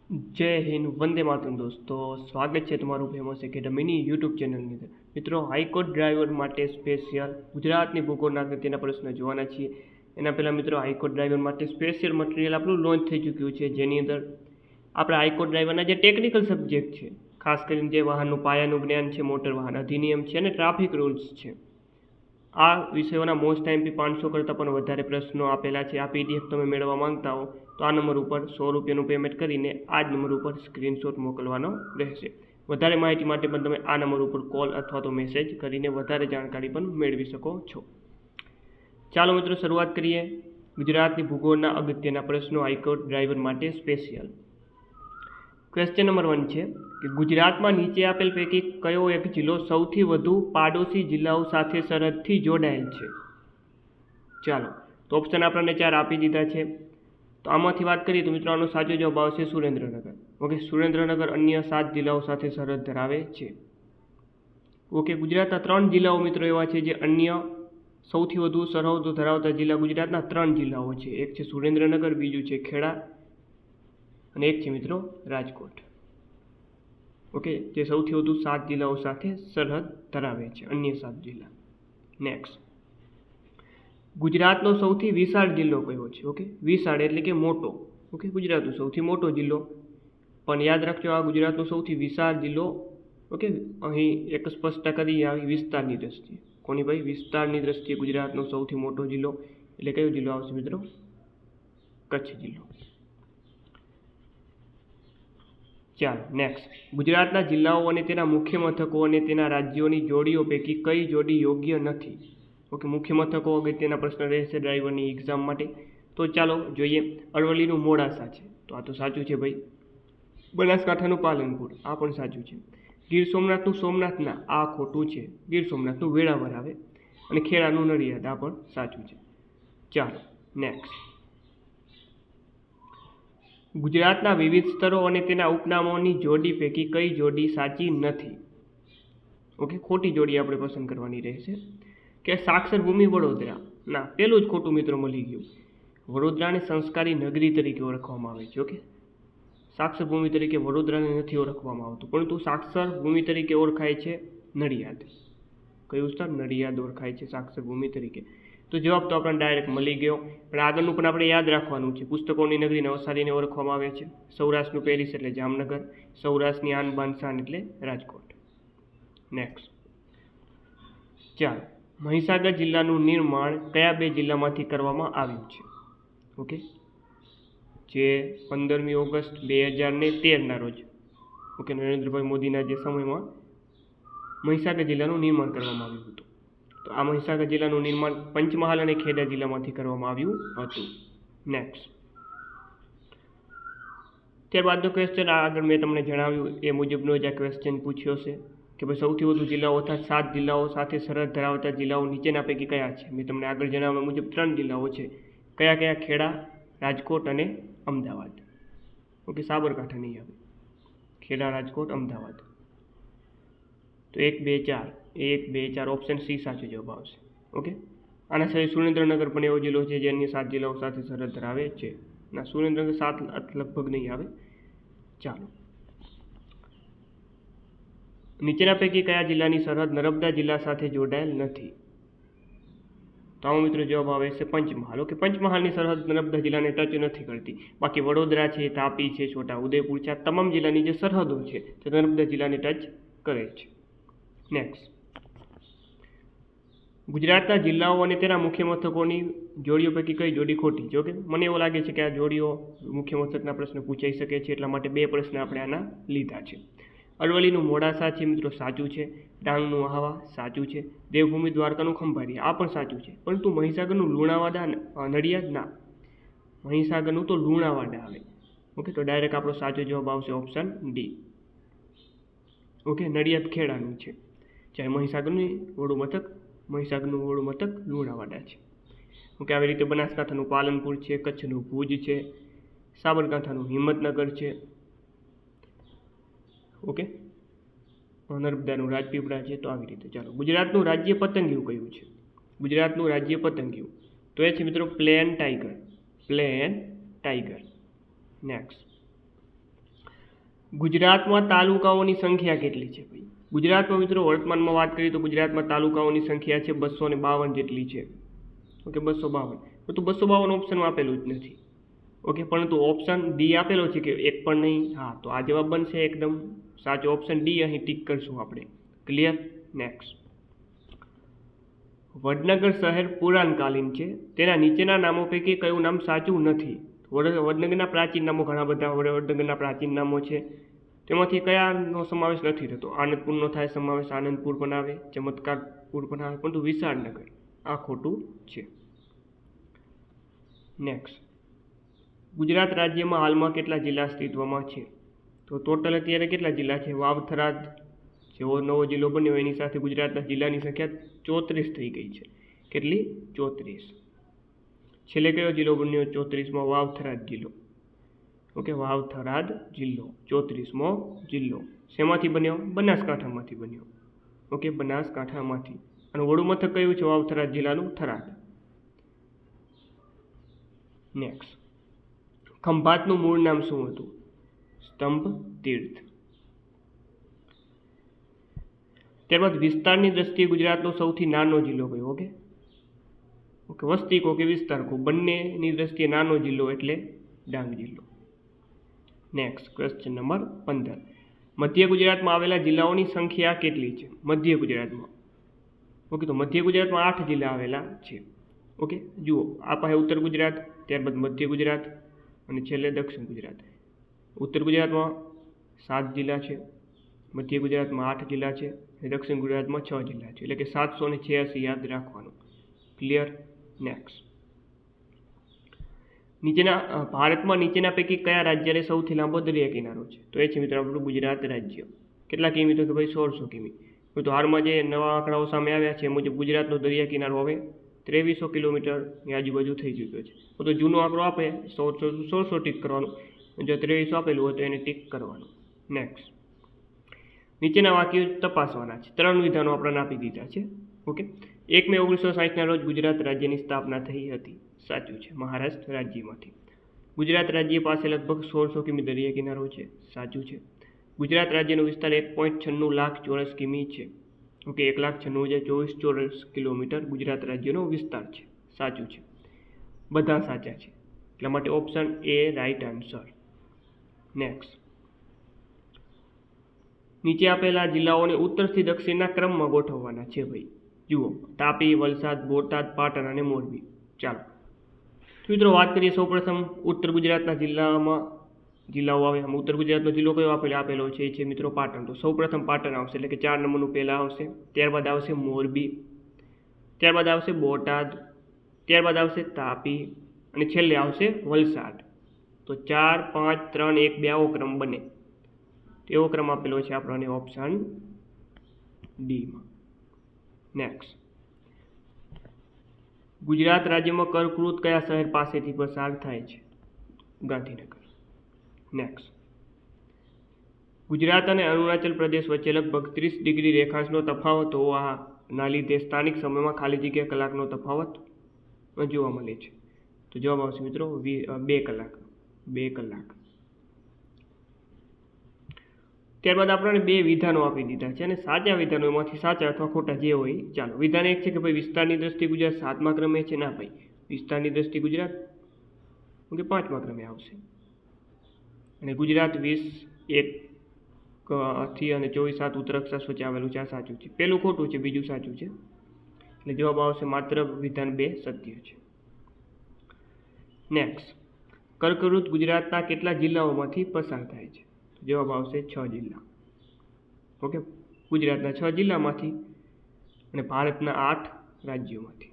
જય હિન્દ, વંદે માતરમ દોસ્તો. સ્વાગત છે તમારું ફેમસ એકેડમીની યુટ્યુબ ચેનલની અંદર. મિત્રો, હાઈકોર્ટ ડ્રાઈવર માટે સ્પેશિયલ ગુજરાતની ભૂગોળના અગત્યના પ્રશ્નો જોવાના છીએ. એના પહેલાં મિત્રો, હાઈકોર્ટ ડ્રાઈવર માટે સ્પેશિયલ મટીરિયલ આપણું લોન્ચ થઈ ચૂક્યું છે, જેની અંદર આપણા હાઈકોર્ટ ડ્રાઈવરના જે ટેકનિકલ સબ્જેક્ટ છે, ખાસ કરીને જે વાહનનું પાયાનું જ્ઞાન છે, મોટર વાહન અધિનિયમ છે અને ટ્રાફિક રૂલ્સ છે, આ વિષયોના મોસ્ટ ટાઈમથી 500 કરતાં પણ વધારે પ્રશ્નો આપેલા છે. આ પીડીએફ તમે મેળવવા માંગતા હો તો આ નંબર ઉપર 100 રૂપિયાનું પેમેન્ટ કરીને આ જ નંબર ઉપર સ્ક્રીનશોટ મોકલવાનો રહેશે. વધારે માહિતી માટે પણ તમે આ નંબર ઉપર કોલ અથવા તો મેસેજ કરીને વધારે જાણકારી પણ મેળવી શકો છો. ચાલો મિત્રો, શરૂઆત કરીએ. ગુજરાતની ભૂગોળના અગત્યના પ્રશ્નો હાઈકોર્ટ ડ્રાઈવર માટે સ્પેશિયલ. ક્વેશ્ચન નંબર 1 છે કે ગુજરાતમાં નીચે આપેલ પૈકી કયો એક જિલ્લો સૌથી વધુ પાડોશી જિલ્લાઓ સાથે સરહદથી જોડાયેલ છે? ચાલો, તો ઓપ્શન આપણને 4 આપી દીધા છે. તો આમાંથી વાત કરીએ તો મિત્રો, આનો સાચો જવાબ આવશે સુરેન્દ્રનગર. ઓકે, સુરેન્દ્રનગર અન્ય 7 જિલ્લાઓ સાથે સરહદ ધરાવે છે. ઓકે, ગુજરાતના 3 જિલ્લાઓ મિત્રો એવા છે જે અન્ય સૌથી વધુ સરહદો ધરાવતા જિલ્લા ગુજરાતના 3 જિલ્લાઓ છે. એક છે સુરેન્દ્રનગર, બીજું છે ખેડા અને એક છે મિત્રો રાજકોટ. ઓકે, જે સૌથી વધુ 7 જિલ્લાઓ સાથે સરહદ ધરાવે છે, અન્ય 7 જિલ્લા. નેક્સ્ટ, ગુજરાતનો સૌથી વિશાળ જિલ્લો કયો છે? ઓકે, વિશાળ એટલે કે મોટો. ઓકે, ગુજરાતનો સૌથી મોટો જિલ્લો, પણ યાદ રાખજો આ ગુજરાતનો સૌથી વિશાળ જિલ્લો. ઓકે, અહીં એક સ્પષ્ટતા કરી આવી વિસ્તારની દ્રષ્ટિએ. કોની ભાઈ? વિસ્તારની દ્રષ્ટિએ ગુજરાતનો સૌથી મોટો જિલ્લો એટલે કયો જિલ્લો આવશે મિત્રો? કચ્છ જિલ્લો. ચાલો નેક્સ્ટ, ગુજરાતના જિલ્લાઓ અને તેના મુખ્ય મથકો અને તેના રાજ્યોની જોડીઓ પૈકી કઈ જોડી યોગ્ય નથી? ઓકે, મુખ્ય મથકો અગત્યના પ્રશ્ન રહેશે ડ્રાઈવરની એક્ઝામ માટે. તો ચાલો જોઈએ. અરવલ્લીનું મોડાસા છે, તો આ તો સાચું છે ભાઈ. બનાસકાંઠાનું પાલનપુર, આ પણ સાચું છે. ગીર સોમનાથનું સોમનાથના, આ ખોટું છે. ગીર સોમનાથનું વેળાવળ આવે. અને ખેડાનું નડિયાદ, આ પણ સાચું છે. ચાલો નેક્સ્ટ, ગુજરાતના વિવિધ સ્તરો અને તેના ઉપનામોની જોડી પૈકી કઈ જોડી સાચી નથી? ઓકે, ખોટી જોડી આપણે પસંદ કરવાની રહેશે. કે સાક્ષર ભૂમિ વડોદરા, ના, પેલું જ ખોટું મિત્રો મળી ગયું. વડોદરાને સંસ્કારી નગરી તરીકે ઓળખવામાં આવે છે. ઓકે, સાક્ષર ભૂમિ તરીકે વડોદરાને નથી ઓળખવામાં આવતું, પરંતુ સાક્ષર ભૂમિ તરીકે ઓળખાય છે નડિયાદ. કયું સ્થળ? નડિયાદ ઓળખાય છે સાક્ષર ભૂમિ તરીકે. તો જવાબ તો આપણને ડાયરેક્ટ મળી ગયો. પણ આગળનું પણ આપણે યાદ રાખવાનું છે. પુસ્તકોની નગરી નવસારીને ઓળખવામાં આવે છે. સૌરાષ્ટ્રનું પેરિસ એટલે જામનગર. સૌરાષ્ટ્રની આન બાન શાન એટલે રાજકોટ. નેક્સ્ટ, ચાલો, મહીસાગર જિલ્લાનું નિર્માણ કયા 2 જિલ્લામાંથી કરવામાં આવ્યું છે? ઓકે, જે 15મી ઓગસ્ટ 2013ના રોજ, ઓકે, નરેન્દ્રભાઈ મોદીના જે સમયમાં મહીસાગર જિલ્લાનું નિર્માણ કરવામાં આવ્યું હતું. તો આ મહીસાગર જિલ્લાનું નિર્માણ પંચમહાલ અને ખેડા જિલ્લામાંથી કરવામાં આવ્યું હતું. નેક્સ્ટ, ત્યારબાદનો ક્વેશ્ચન આગળ મેં તમને જણાવ્યું એ મુજબનો જ આ ક્વેશ્ચન પૂછ્યો છે કે ભાઈ સૌથી વધુ જિલ્લાઓ અર્થાત 7 જિલ્લાઓ સાથે સરહદ ધરાવતા જિલ્લાઓ નીચેના પૈકી કયા છે? મેં તમને આગળ જણાવ્યા મુજબ 3 જિલ્લાઓ છે. કયા કયા? ખેડા, રાજકોટ અને અમદાવાદ. ઓકે, સાબરકાંઠા નહીં આવે. ખેડા, રાજકોટ, અમદાવાદ. તો 1, 2, 4, 1, 2, 4 ઓપ્શન સી સાચો જવાબ આવશે. ઓકે, આના સિવાય સુરેન્દ્રનગર પણ એવો જિલ્લો છે જે અન્ય 7 જિલ્લાઓ સાથે સરહદ ધરાવે છે. ના, સુરેન્દ્રનગર 7 લગભગ નહીં આવે. ચાલો, નીચેના પૈકી કયા જિલ્લાની સરહદ નર્મદા જિલ્લા સાથે જોડાયેલ નથી? તો આવો મિત્રો જવાબ આવે છે પંચમહાલ. ઓકે, પંચમહાલની સરહદ નર્મદા જિલ્લાને ટચ નથી કરતી. બાકી વડોદરા છે, તાપી છે, છોટા ઉદેપુર છે, આ તમામ જિલ્લાની જે સરહદો છે તે નર્મદા જિલ્લાને ટચ કરે છે. નેક્સ્ટ, ગુજરાતના જિલ્લાઓ અને તેના મુખ્ય મથકોની જોડીઓ પૈકી કઈ જોડી ખોટી? જો કે મને એવું લાગે છે કે આ જોડીઓ મુખ્ય મથકના પ્રશ્ન પૂછાઈ શકે છે, એટલા માટે 2 પ્રશ્ન આપણે આના લીધા છે. અરવલ્લીનું મોડાસા છે મિત્રો, સાચું છે. ડાંગનું આહવા, સાચું છે. દેવભૂમિ દ્વારકાનું ખંભાળી, આ પણ સાચું છે. પરંતુ મહીસાગરનું લુણાવાડા, નડિયાદ ના, મહીસાગરનું તો લુણાવાડા આવે. ઓકે, તો ડાયરેક્ટ આપણો સાચો જવાબ આવશે ઓપ્શન ડી. ઓકે, નડિયાદ ખેડાનું છે, જ્યારે મહીસાગરનું વડું મથક લુણાવાડા છે. ઓકે, આવી રીતે બનાસકાંઠાનું પાલનપુર છે, કચ્છનું ભુજ છે, સાબરકાંઠાનું હિંમતનગર છે. ઓકે, નર્મદાનું રાજપીપળા છે. તો આવી રીતે. ચાલો, ગુજરાતનું રાજ્ય પતંગિયું કયું છે? ગુજરાતનું રાજ્ય પતંગિયું તો એ છે મિત્રો પ્લેન ટાઈગર. નેક્સ્ટ, ગુજરાતમાં તાલુકાઓની સંખ્યા કેટલી છે ભાઈ? ગુજરાતમાં મિત્રો વર્તમાનમાં વાત કરીએ તો ગુજરાતમાં તાલુકાઓની સંખ્યા છે 252 જેટલી છે. ઓકે, 252. તો 252 ઓપ્શનમાં આપેલું જ નથી. ઓકે, પરંતુ ઓપ્શન ડી આપેલો છે કે એક પણ નહીં. હા, તો આ જવાબ બનશે એકદમ સાચો. ઓપ્શન ડી અહીં ટીક કરશું આપણે. ક્લિયર? નેક્સ્ટ. વડનગર શહેર પુરાણકાલીન છે. તેના નીચેના નામો પૈકી કયું નામ સાચું નથી? વડનગરના પ્રાચીન નામો ઘણા બધા વડનગરના પ્રાચીન નામો છે. તેમાંથી કયાનો સમાવેશ નથી થતો? આનંદપુરનો થાય સમાવેશ, આનંદપુર પણ આવે, ચમત્કારપુર પણ આવે, પરંતુ વિશાળનગર આ ખોટું છે. નેક્સ્ટ. ગુજરાત રાજ્યમાં હાલમાં કેટલા જિલ્લા અસ્તિત્વમાં છે? તો ટોટલ અત્યારે કેટલા જિલ્લા છે? વાવ, થરાદ જેવો નવો જિલ્લો બન્યો એની સાથે ગુજરાતના જિલ્લાની સંખ્યા 34 થઈ ગઈ છે. કેટલી? 34. છેલ્લે કયો જિલ્લો બન્યો? 34મો વાવ થરાદ જિલ્લો. ઓકે, વાવ થરાદ જિલ્લો 34મો જિલ્લો. શેમાંથી બન્યો? બનાસકાંઠામાંથી બન્યો. ઓકે, બનાસકાંઠામાંથી. અને વડું મથક કયું છે વાવ થરાદ જિલ્લાનું? થરાદ. નેક્સ્ટ. ખંભાતનું મૂળ નામ શું હતું? સ્તંભ તીર્થ. ત્યારબાદ વિસ્તારની દ્રષ્ટિએ ગુજરાતનો સૌથી નાનો જિલ્લો કયો? ઓકે, વસ્તી કહો કે વિસ્તાર કહો, બંનેની દ્રષ્ટિએ નાનો જિલ્લો એટલે ડાંગ જિલ્લો. Next question number 15. મધ્ય ગુજરાતમાં આવેલા જિલ્લાઓની સંખ્યા કેટલી છે? મધ્ય ગુજરાતમાં. ઓકે, તો મધ્ય ગુજરાતમાં 8 જિલ્લા આવેલા છે. ઓકે, જુઓ, આ પાસે ઉત્તર ગુજરાત, ત્યારબાદ મધ્ય ગુજરાત અને છેલ્લે દક્ષિણ ગુજરાત. ઉત્તર ગુજરાતમાં 7 જિલ્લા છે, મધ્ય ગુજરાતમાં 8 જિલ્લા છે અને દક્ષિણ ગુજરાતમાં 6 જિલ્લા છે. એટલે કે 786 યાદ રાખવાનું. ક્લિયર? નેક્સ્ટ. ભારતમાં નીચેના પૈકી કયા રાજ્યને સૌથી લાંબો દરિયા કિનારો છે? તો એ છે મિત્રો આપણું ગુજરાત રાજ્ય. કેટલા કિમી? તો ભાઈ 1600 કિમી. તો હાલમાં જે નવા આંકડાઓ સામે આવ્યા છે એ મુજબ ગુજરાતનો દરિયા કિનારો હવે 2300 કિલોમીટરની આજુબાજુ થઈ ચૂક્યો છે. તો જૂનો આંકડો આપે 1600 ટીક કરવાનું, જો 2300 આપેલું હોય તો એને ટીક કરવાનું. નેક્સ્ટ. નીચેના વાક્યો તપાસવાના છે. 3 વિધાનો આપણને આપી દીધા છે. ઓકે. 1 મે 1960ના રોજ ગુજરાત રાજ્યની સ્થાપના થઈ હતી. સાચું છે, મહારાષ્ટ્ર રાજ્યમાંથી. ગુજરાત રાજ્ય પાસે લગભગ 1600 કિમી દરિયા કિનારો છે. સાચું છે. ગુજરાત રાજ્યનો વિસ્તાર 1.96 લાખ ચોરસ કિમી છે. ઓકે, 1,96,024 ચોરસ કિલોમીટર ગુજરાત રાજ્યનો વિસ્તાર છે. સાચું છે. બધા સાચા છે, એટલા માટે option A right answer. Next. નીચે આપેલા જિલ્લાઓને ઉત્તરથી દક્ષિણના ક્રમમાં ગોઠવવાના છે ભાઈ. જુઓ, તાપી, વલસાડ, બોટાદ, પાટણ અને મોરબી. ચાલો મિત્રો વાત કરીએ સૌપ્રથમ ઉત્તર ગુજરાતના જિલ્લાઓ આવે. ઉત્તર ગુજરાતનો જિલ્લો કયો આપેલો છે? એ છે મિત્રો પાટણ. તો સૌપ્રથમ પાટણ આવશે, એટલે કે 4 નંબરનું પહેલાં આવશે. ત્યારબાદ આવશે મોરબી, ત્યારબાદ આવશે બોટાદ, ત્યારબાદ આવશે તાપી અને છેલ્લે આવશે વલસાડ. તો 4, 5, 3, 1, 2 આવો ક્રમ બને. એવો ક્રમ આપેલો છે આપણને ઓપ્શન ડીમાં. નેક્સ્ટ. ગુજરાત રાજ્યમાં કર્કવૃત કયા શહેર પાસેથી પસાર થાય છે? ગાંધીનગર. નેક્સ્ટ. ગુજરાત અને અરુણાચલ પ્રદેશ વચ્ચે લગભગ 30 ડિગ્રી રેખાંશનો તફાવત હોવાના લીધે સ્થાનિક સમયમાં ખાલી જગ્યા કલાકનો તફાવત જોવા મળે છે. તો જવાબ આવશે મિત્રો 2 કલાક. 2 કલાક. ત્યારબાદ આપણને 2 વિધાનો આપી દીધા છે અને સાચા વિધાનો એમાંથી સાચા અથવા ખોટા જે હોય. ચાલો, વિધાન 1 છે કે ભાઈ વિસ્તારની દ્રષ્ટિએ ગુજરાત 7મા ક્રમે છે. ના ભાઈ, વિસ્તારની દ્રષ્ટિએ ગુજરાત 5મા ક્રમે આવશે. અને ગુજરાત 21 અને 24/7 ઉત્તર અક્ષાંશ વચ્ચે આવેલું છે. આ સાચું છે. પહેલું ખોટું છે, બીજું સાચું છે. એટલે જવાબ આવશે માત્ર વિધાન 2 સત્ય છે. નેક્સ્ટ. કર્કવૃત ગુજરાતના કેટલા જિલ્લાઓમાંથી પસાર થાય છે? જવાબ આવશે 6 જિલ્લા. ઓકે, ગુજરાતના 6 જિલ્લામાંથી અને ભારતના 8 રાજ્યોમાંથી.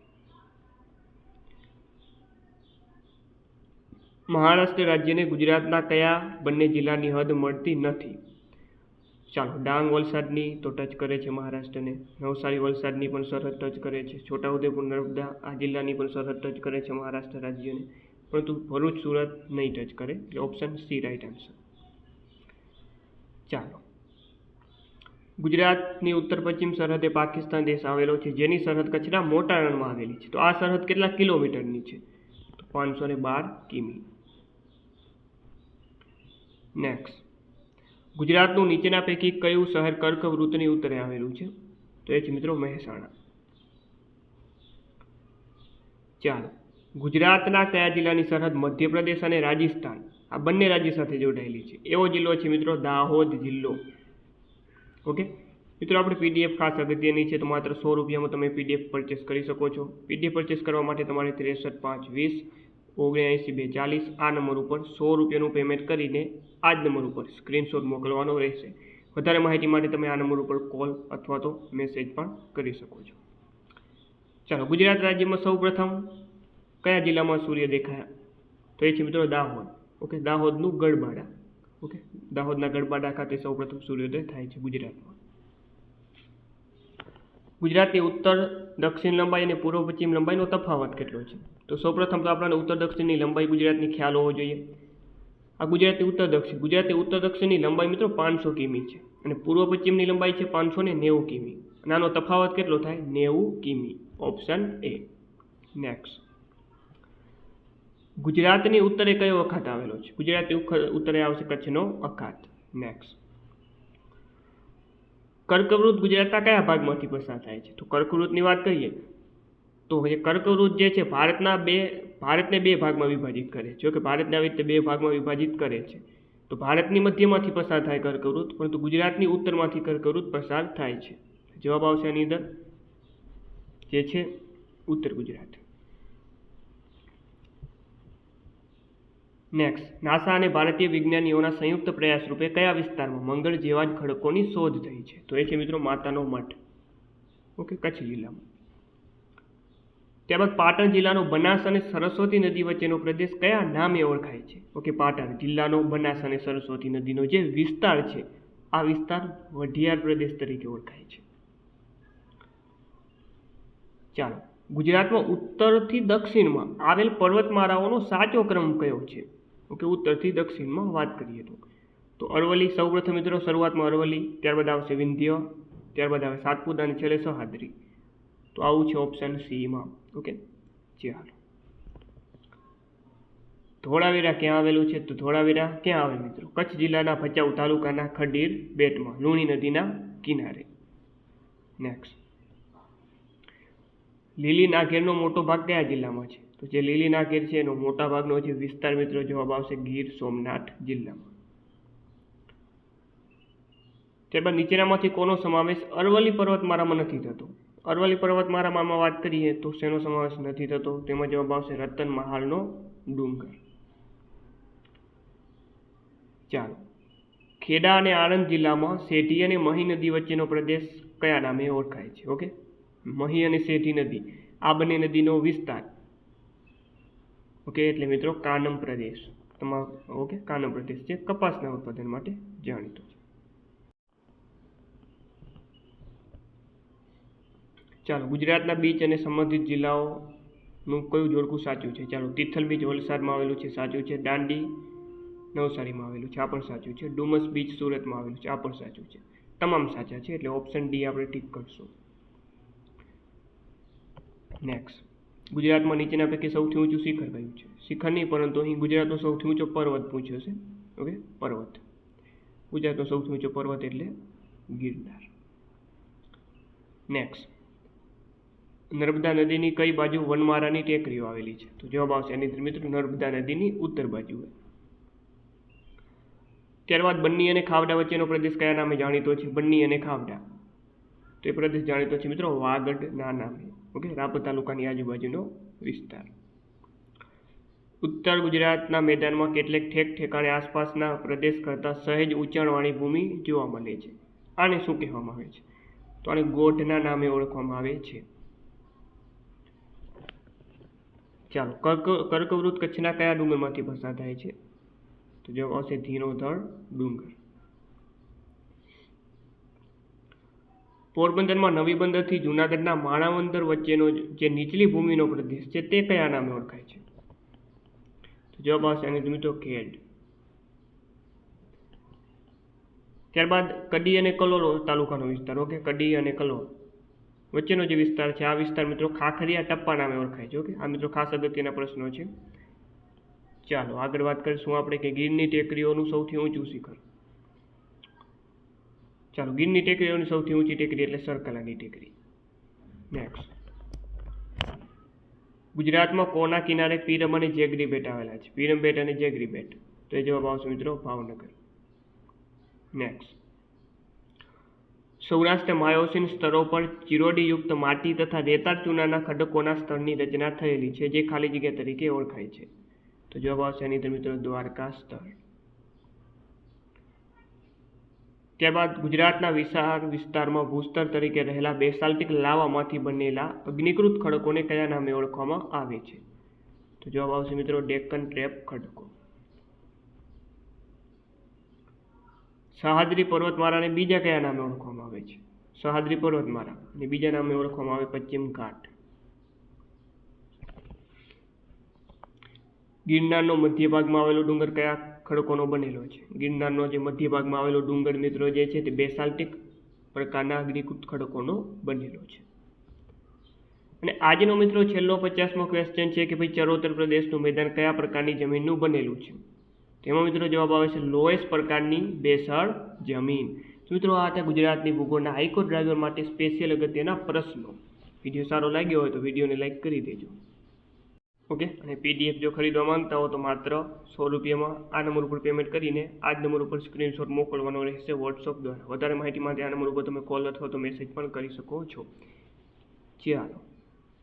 મહારાષ્ટ્ર રાજ્યને ગુજરાતના કયા બંને જિલ્લાની હદ મળતી નથી? ચાલો, ડાંગ વલસાડની તો ટચ કરે છે મહારાષ્ટ્રને. નવસારી વલસાડની પણ સરહદ ટચ કરે છે. છોટાઉદેપુર નર્મદા આ જિલ્લાની પણ સરહદ ટચ કરે છે મહારાષ્ટ્ર રાજ્યને. પરંતુ ભરૂચ સુરત નહીં ટચ કરે. એટલે ઓપ્શન સી રાઈટ આન્સર. ચાલો, ગુજરાતની ઉત્તર પશ્ચિમ સરહદે પાકિસ્તાન દેશ આવેલો છે, જેની સરહદ કચ્છના મોટા રણમાં આવેલી છે. તો આ સરહદ કેટલા કિલોમીટરની છે? તો 512 કિમી. નેક્સ્ટ. ગુજરાતનું નીચેના પૈકી કયું શહેર કર્કવૃત્તની ઉત્તરે આવેલું છે? તો એ છે મિત્રો મહેસાણા. ચાલો, ગુજરાતના કયા જિલ્લાની સરહદ મધ્યપ્રદેશ અને રાજસ્થાન આ બંને રાજ્ય સાથે જોડાયેલી છે? એવો જિલ્લો છે મિત્રો દાહોદ જિલ્લો. ઓકે મિત્રો, આપણે પીડીએફ ખાસ અગત્યની છે, તો માત્ર 100 રૂપિયામાં તમે પીડીએફ પરચેસ કરી શકો છો. પીડીએફ પરચેસ કરવા માટે તમારે 635220799240 આ નંબર ઉપર 100 રૂપિયાનું પેમેન્ટ કરીને આ જ નંબર ઉપર સ્ક્રીનશોટ મોકલવાનો રહેશે. વધારે માહિતી માટે તમે આ નંબર ઉપર કોલ અથવા તો મેસેજ પણ કરી શકો છો. ચાલો, ગુજરાત રાજ્યમાં સૌપ્રથમ કયા જિલ્લામાં સૂર્ય દેખાયા? તો એ છે મિત્રો દાહોદ. ઓકે, દાહોદનું ગઢબાડા. ઓકે, દાહોદના ગઢબાડા ખાતે સૌપ્રથમ સૂર્યોદય થાય છે ગુજરાતમાં. ગુજરાતની ઉત્તર દક્ષિણ લંબાઈ અને પૂર્વ પશ્ચિમ લંબાઈનો તફાવત કેટલો છે? તો સૌપ્રથમ તો આપણને ઉત્તર દક્ષિણની લંબાઈ ગુજરાતની ખ્યાલ હોવો જોઈએ. આ ગુજરાતની ઉત્તર દક્ષિણ. ગુજરાતની ઉત્તર દક્ષિણની લંબાઈ મિત્રો 500 કિમી છે અને પૂર્વ પશ્ચિમની લંબાઈ છે 590 કિમી. અને આનો તફાવત કેટલો થાય? 90 કિમી. Option A. નેક્સ્ટ, ગુજરાતની ઉત્તરે કયો અખાત આવેલો છે? ગુજરાતની ઉત્તરે આવશે કચ્છનો અખાત. નેક્સ્ટ, કર્કવૃત્ત ગુજરાતના કયા ભાગમાંથી પસાર થાય છે? તો કર્કવૃત્તની વાત કરીએ તો કર્કવૃત્ત જે છે ભારતને બે ભાગમાં વિભાજિત કરે છે. જો કે ભારતને આવી રીતે બે ભાગમાં વિભાજિત કરે છે, તો ભારતની મધ્યમાંથી પસાર થાય કર્કવૃત્ત, પરંતુ ગુજરાતની ઉત્તરમાંથી કર્કવૃત્ત પસાર થાય છે. જવાબ આવશે આની અંદર જે છે ઉત્તર ગુજરાત. નેક્સ્ટ, નાસા અને ભારતીય વિજ્ઞાનીઓના સંયુક્ત પ્રયાસ રૂપે કયા વિસ્તારમાં મંગળ જેવા જ ખડકોની શોધ થઈ છે? તો એ છે મિત્રો માતાનો મઠ. ઓકે, કચ્છ જિલ્લામાં. ત્યારબાદ પાટણ જિલ્લાનો બનાસ અને સરસ્વતી નદી વચ્ચેનો પ્રદેશ કયા નામે ઓળખાય છે? ઓકે, પાટણ જિલ્લાનો બનાસ અને સરસ્વતી નદીનો જે વિસ્તાર છે આ વિસ્તાર વઢિયાર પ્રદેશ તરીકે ઓળખાય છે. ચાલો, ગુજરાતમાં ઉત્તરથી દક્ષિણમાં આવેલ પર્વતમાળાઓનો સાચો ક્રમ કયો છે? ઓકે, ઉત્તરથી દક્ષિણમાં વાત કરીએ તો અરવલ્લી સૌપ્રથમ મિત્રો શરૂઆતમાં અરવલ્લી, ત્યારબાદ આવશે વિંધ્ય, ત્યારબાદ આવે સાતપુડા અને છેલ્લે સહ્યાદ્રી. તો આવું છે ઓપ્શન સીમાં. ઓકે, ચાલો, ધોળાવીરા ક્યાં આવેલું છે? તો ધોળાવીરા ક્યાં આવે મિત્રો? કચ્છ જિલ્લાના ભચાઉ તાલુકાના ખડીર બેટમાં લુણી નદીના કિનારે. નેક્સ્ટ, લીલી નાગેરનો મોટો ભાગ કયા જિલ્લામાં છે? તો જે લીલી નાગેર છે એનો મોટા ભાગનો જે વિસ્તાર મિત્રો જવાબ આવશે ગીર સોમનાથ જિલ્લામાં. ત્યારબાદ નીચેનામાંથી કોનો સમાવેશ અરવલ્લી પર્વતમાળામાં નથી થતો? અરવલ્લી પર્વતમાળામાં વાત કરીએ તો શેનો સમાવેશ નથી થતો? તેમાં જવાબ આવશે રતનમહાલનો ડુંગર. ચાલો, ખેડા અને આણંદ જિલ્લામાં સેઠી અને મહી નદી વચ્ચેનો પ્રદેશ કયા નામે ઓળખાય છે? ઓકે, મહી અને સેઠી નદી આ બંને નદીનો વિસ્તાર ઓકે એટલે મિત્રો કાનમ પ્રદેશ. ઓકે, કાનમ પ્રદેશ છે કપાસના ઉત્પાદન માટે જાણીતો છે. ચાલો, ગુજરાતના બીચ અને સંબંધિત જિલ્લાઓનું કયું જોડકું સાચું છે? ચાલો, તિથલ બીચ વલસાડમાં આવેલું છે, સાચું છે. દાંડી નવસારીમાં આવેલું છે, આ પણ સાચું છે. ડુમસ બીચ સુરતમાં આવેલું છે, આ પણ સાચું છે. તમામ સાચા છે, એટલે ઓપ્શન ડી આપણે ટીક કરશું. નેક્સ્ટ, ગુજરાતમાં નીચેના પૈકી સૌથી ઊંચું શિખર કયું છે? શિખર નહીં, પરંતુ અહીં ગુજરાતનો સૌથી ઊંચો પર્વત પૂછ્યો છે. ઓકે, પર્વત. ગુજરાતનો સૌથી ઊંચો પર્વત એટલે ગિરનાર. નેક્સ્ટ, નર્મદા નદીની કઈ બાજુ વનમાળાની ટેકરીઓ આવેલી છે? તો જવાબ આવશે એની અંદર મિત્રો નર્મદા નદીની ઉત્તર બાજુ. ત્યારબાદ બન્ની અને ખાવડા વચ્ચેનો પ્રદેશ કયા નામે જાણીતો છે? બન્ની અને ખાવડા તો એ પ્રદેશ જાણીતો છે મિત્રો વાગડના નામે. ઓકે, રાપર તાલુકાની આજુબાજુનો વિસ્તાર. ઉત્તર ગુજરાતના મેદાનમાં કેટલેક ઠેક ઠેકાણે આસપાસના પ્રદેશ કરતાં સહેજ ઊંચાણવાળી ભૂમિ જોવા મળે છે. આને શું કહેવામાં આવે છે? તો આને ગોઢના નામે ઓળખવામાં આવે છે. ચાલો, કર્કવૃત્ત કચ્છના કયા ડુંગરમાંથી પસાર થાય છે? તો જવાબ આવશે ધીરોધર ડુંગર. પોરબંદરમાં નવી બંદરથી જૂનાગઢના માણાવદર વચ્ચેનો જે નીચલી ભૂમિનો પ્રદેશ છે તે કયા નામે ઓળખાય છે? તો જવાબ આવશે આની મિત્રો ખેડ. ત્યારબાદ કડી અને કલોલ તાલુકાનો વિસ્તાર. ઓકે, કડી અને કલોલ વચ્ચેનો જે વિસ્તાર છે આ વિસ્તાર મિત્રો ખાખરિયા ટપ્પા નામે ઓળખાય છે. ઓકે, આ મિત્રો ખાસ અગત્યના પ્રશ્નો છે. ચાલો, આગળ વાત કરીશું આપણે કે ગીરની ટેકરીઓનું સૌથી ઊંચું શિખર. ચાલો, ગીરની ટેકરીઓની સૌથી ઊંચી ટેકરી એટલે સરકાલાની ટેકરી. નેક્સ્ટ, ગુજરાતમાં કોના કિનારે પીરમ અને જેગરી બેટ આવેલા છે? પીરમ બેટ અને જેગરી બેટ. તો એ જવાબ આવશે મિત્રો ભાવનગર. નેક્સ્ટ, સૌરાષ્ટ્ર માયોસીન સ્તરો પર ચિરોડીયુક્ત માટી તથા રેતાળ ચૂનાના ખડકોના સ્તરની રચના થયેલી છે, જે ખાલી જગ્યા તરીકે ઓળખાય છે. તો જવાબ આવશે એની અંદર મિત્રો દ્વારકા સ્તર. ત્યારબાદ ગુજરાતના વિશાળ વિસ્તારમાં ભૂસ્તર તરીકે રહેલા બેસાલ્ટિક લાવામાંથી બનેલા અગ્નિકૃત ખડકોને કયા નામે ઓળખવામાં આવે છે? તો જવાબ આવશે મિત્રો ડેક્કન ટ્રેપ ખડકો. સહ્યાદ્રી પર્વતમાળાને બીજા કયા નામે ઓળખવામાં આવે છે? સહ્યાદ્રી પર્વતમાળા અને બીજા નામે ઓળખવામાં આવે પશ્ચિમ ઘાટ. ગિરનારનો મધ્ય ભાગમાં આવેલો ડુંગર કયા ખડકોનો બનેલો છે? ગિરનારનો જે મધ્ય ભાગમાં આવેલો ડુંગર મિત્રો જે છે તે બેસાલ્ટિક પ્રકારના અગ્નિકૃત ખડકોનો બનેલો છે. અને આજનો મિત્રો છેલ્લો 50મો ક્વેશ્ચન છે કે ભાઈ ચરોતર પ્રદેશનું મેદાન કયા પ્રકારની જમીનનું બનેલું છે? તેમાં મિત્રો જવાબ આવે છે લોએસ્ટ પ્રકારની બેસળ જમીન. તો મિત્રો આ હતા ગુજરાતની ભૂગોળના હાઈકોર્ટ ડ્રાઈવર માટે સ્પેશિયલ અગત્યના પ્રશ્નો. વિડીયો સારો લાગ્યો હોય તો વિડીયોને લાઈક કરી દેજો. ઓકે, અને PDF જો ખરીદવા માંગતા હો તો માત્ર 100 રૂપિયામાં આ નંબર ઉપર પેમેન્ટ કરીને આ જ નંબર ઉપર સ્ક્રીનશોટ મોકલવાનો રહેશે વોટ્સઅપ દ્વારા. વધારે માહિતી માટે આ નંબર ઉપર તમે કોલ અથવા તો મેસેજ પણ કરી શકો છો. ચાલો.